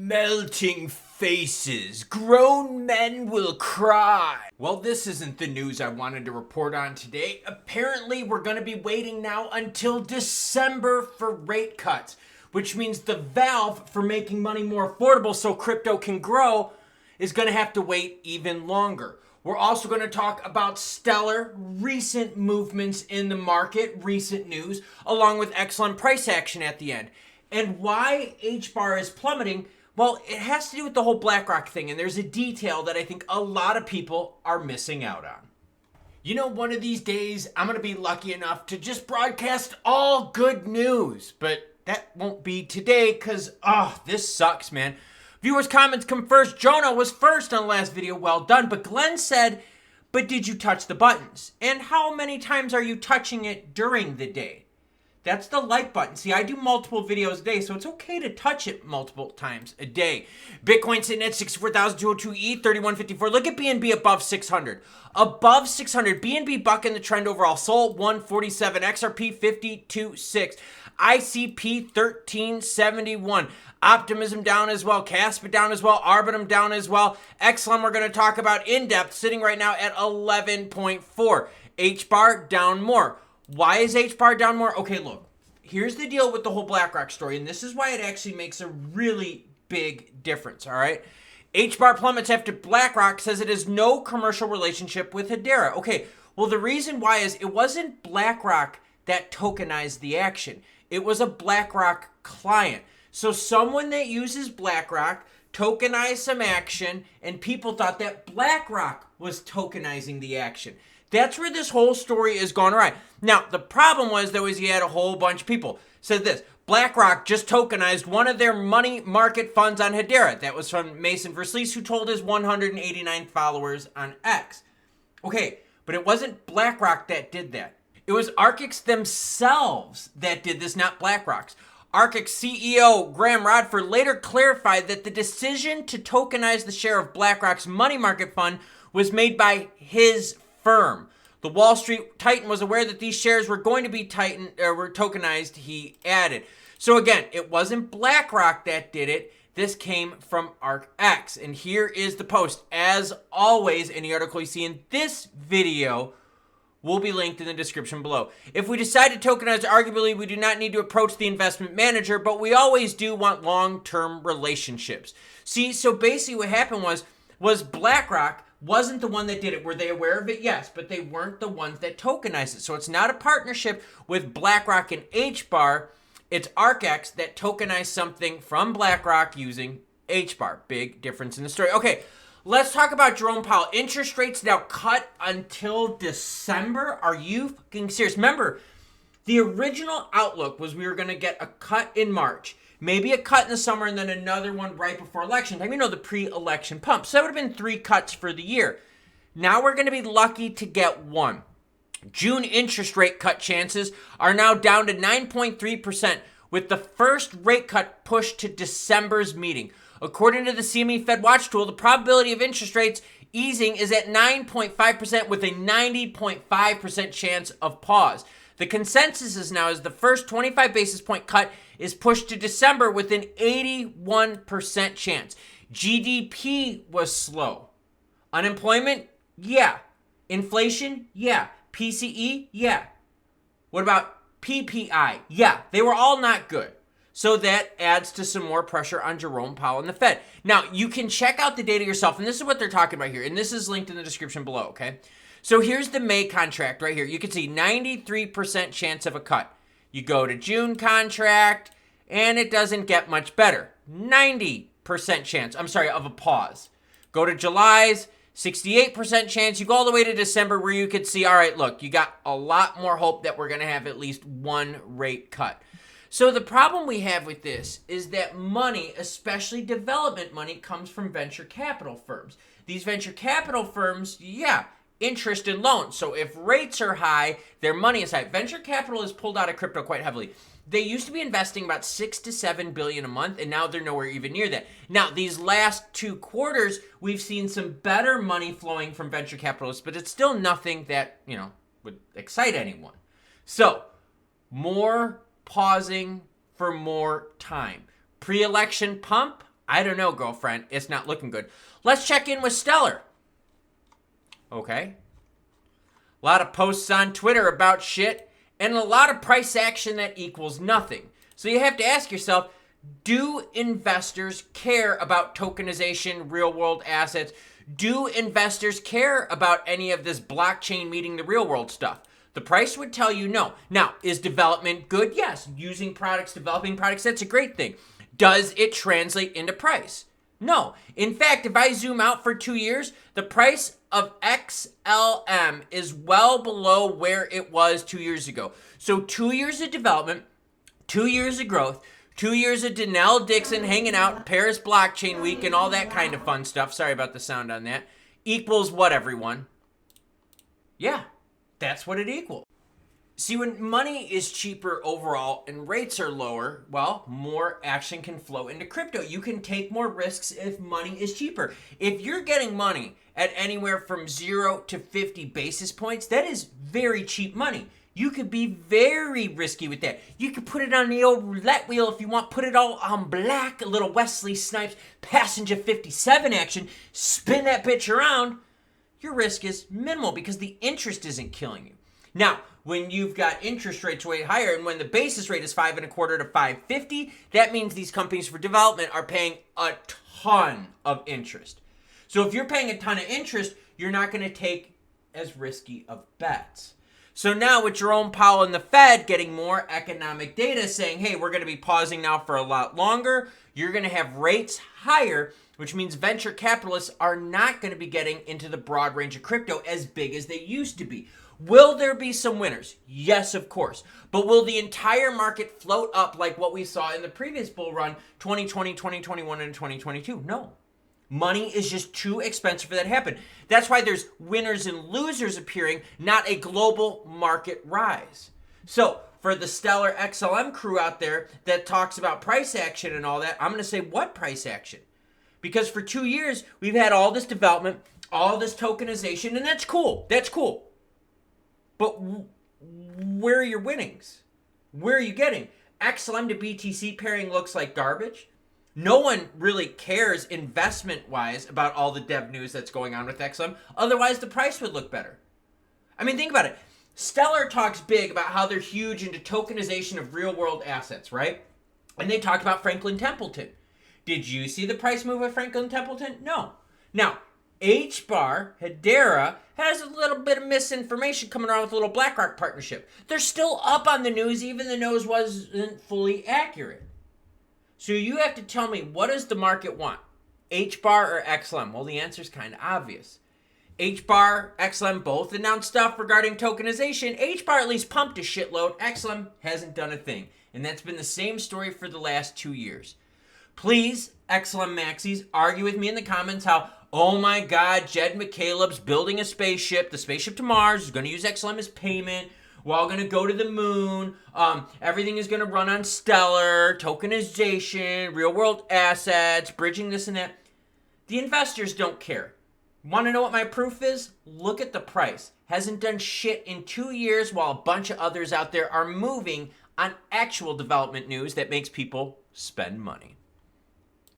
Melting faces. Grown men will cry. Well, this isn't the news I wanted to report on today. Apparently, we're going to be waiting now until December for rate cuts, which means the valve for making money more affordable so crypto can grow is going to have to wait even longer. We're also going to talk about stellar recent movements in the market, recent news, along with excellent price action at the end. And why H-bar is plummeting. Well, it has to do with the whole BlackRock thing, and there's a detail that I think a lot of people are missing out on. You know, one of these days, I'm going to be lucky enough to just broadcast all good news, but that won't be today because, this sucks, man. Viewers' comments come first. Jonah was first on the last video, well done, but Glenn said, but did you touch the buttons? And how many times are you touching it during the day? That's the like button. See, I do multiple videos a day, so it's okay to touch it multiple times a day. Bitcoin sitting at 64,202 ETH, 3154. Look at BNB above 600. Above 600. BNB bucking the trend overall. Sol 147. XRP 52.6. ICP 1371. Optimism down as well. Caspa down as well. Arbitum down as well. XLM we're going to talk about in depth, sitting right now at 11.4. H-bar down more. Why is H-bar down more? Okay, look, here's the deal with the whole BlackRock story, and this is why it actually makes a really big difference, all right? H-bar plummets after BlackRock says it has no commercial relationship with Hedera. Okay, well, the reason why is it wasn't BlackRock that tokenized the action. It was a BlackRock client. So someone that uses BlackRock tokenized some action, and people thought that BlackRock was tokenizing the action. That's where this whole story is going awry. Now, the problem was you had a whole bunch of people said this. BlackRock just tokenized one of their money market funds on Hedera. That was from Mason Verslees, who told his 189 followers on X. Okay, but it wasn't BlackRock that did that. It was Archix themselves that did this, not BlackRock's. Archix CEO Graham Rodford later clarified that the decision to tokenize the share of BlackRock's money market fund was made by his firm. The Wall Street Titan was aware that these shares were going to be were tokenized, he added. So again, it wasn't BlackRock that did it. This came from ArcX. And here is the post. As always, any article you see in this video will be linked in the description below. If we decide to tokenize, arguably we do not need to approach the investment manager, but we always do want long-term relationships. See, so basically what happened was BlackRock wasn't the one that did it. Were they aware of it? Yes, but they weren't the ones that tokenized it. So it's not a partnership with BlackRock and H-bar. It's ArcX that tokenized something from BlackRock using H-bar. Big difference in the story. Okay, let's talk about Jerome Powell. Interest rates now cut until December. Are you fucking serious? Remember, the original outlook was we were going to get a cut in March. Maybe a cut in the summer and then another one right before election time. You know, the pre-election pump. So that would have been 3 cuts for the year. Now we're going to be lucky to get 1. June interest rate cut chances are now down to 9.3%, with the first rate cut pushed to December's meeting. According to the CME Fed Watch tool, the probability of interest rates easing is at 9.5% with a 90.5% chance of pause. The consensus is now the first 25 basis point cut is pushed to December with an 81% chance. GDP was slow. Unemployment? Yeah. Inflation? Yeah. PCE? Yeah. What about PPI? Yeah. They were all not good. So that adds to some more pressure on Jerome Powell and the Fed. Now, you can check out the data yourself, and this is what they're talking about here, and this is linked in the description below, okay? So here's the May contract right here. You can see 93% chance of a cut. You go to June contract, and it doesn't get much better. 90% chance, of a pause. Go to July's, 68% chance. You go all the way to December where you could see, all right, look, you got a lot more hope that we're going to have at least 1 rate cut. So the problem we have with this is that money, especially development money, comes from venture capital firms. These venture capital firms, interest and loans. So if rates are high, their money is high. Venture capital is pulled out of crypto quite heavily. They used to be investing about $6 to $7 billion a month, and now they're nowhere even near that. Now, these last 2 quarters, we've seen some better money flowing from venture capitalists, but it's still nothing that, would excite anyone. So, more pausing for more time. Pre-election pump? I don't know, girlfriend. It's not looking good. Let's check in with Stellar. Okay. A lot of posts on Twitter about shit and a lot of price action that equals nothing. So you have to ask yourself, do investors care about tokenization, real world assets? Do investors care about any of this blockchain meeting the real world stuff? The price would tell you no. Now, is development good? Yes. Using products, developing products, that's a great thing. Does it translate into price? No. In fact, if I zoom out for 2 years, the price of XLM is well below where it was 2 years ago. So 2 years of development, 2 years of growth, 2 years of Denell Dixon hanging out, Paris Blockchain Week, and all that kind of fun stuff. Sorry about the sound on that. Equals what, everyone? Yeah, that's what it equals. See, when money is cheaper overall and rates are lower, well, more action can flow into crypto. You can take more risks if money is cheaper. If you're getting money at anywhere from 0 to 50 basis points, that is very cheap money. You could be very risky with that. You could put it on the old roulette wheel if you want, put it all on black, a little Wesley Snipes Passenger 57 action, spin that bitch around. Your risk is minimal because the interest isn't killing you. Now, when you've got interest rates way higher and when the basis rate is 5.25 to 5.50, that means these companies for development are paying a ton of interest. So if you're paying a ton of interest, you're not going to take as risky of bets. So now with Jerome Powell and the Fed getting more economic data saying, hey, we're going to be pausing now for a lot longer, you're going to have rates higher, which means venture capitalists are not going to be getting into the broad range of crypto as big as they used to be. Will there be some winners? Yes, of course. But will the entire market float up like what we saw in the previous bull run, 2020, 2021, and 2022? No. Money is just too expensive for that to happen. That's why there's winners and losers appearing, not a global market rise. So for the stellar XLM crew out there that talks about price action and all that, I'm going to say, what price action? Because for 2 years, we've had all this development, all this tokenization, and that's cool. That's cool. But where are your winnings? Where are you getting? XLM to BTC pairing looks like garbage. No one really cares investment-wise about all the dev news that's going on with XLM. Otherwise, the price would look better. I mean, think about it. Stellar talks big about how they're huge into tokenization of real-world assets, right? And they talked about Franklin Templeton. Did you see the price move of Franklin Templeton? No. Now, HBAR, Hedera, has a little bit of misinformation coming around with a little BlackRock partnership. They're still up on the news, even the news wasn't fully accurate. So you have to tell me, what does the market want? HBAR or XLM? Well, the answer is kind of obvious. HBAR, XLM both announced stuff regarding tokenization. HBAR at least pumped a shitload. XLM hasn't done a thing. And that's been the same story for the last 2 years. Please, XLM maxis, argue with me in the comments how, oh my God, Jed McCaleb's building a spaceship. The spaceship to Mars is going to use XLM as payment. We're all going to go to the moon. Everything is going to run on Stellar, tokenization, real world assets, bridging this and that. The investors don't care. Want to know what my proof is? Look at the price. Hasn't done shit in 2 years while a bunch of others out there are moving on actual development news that makes people spend money.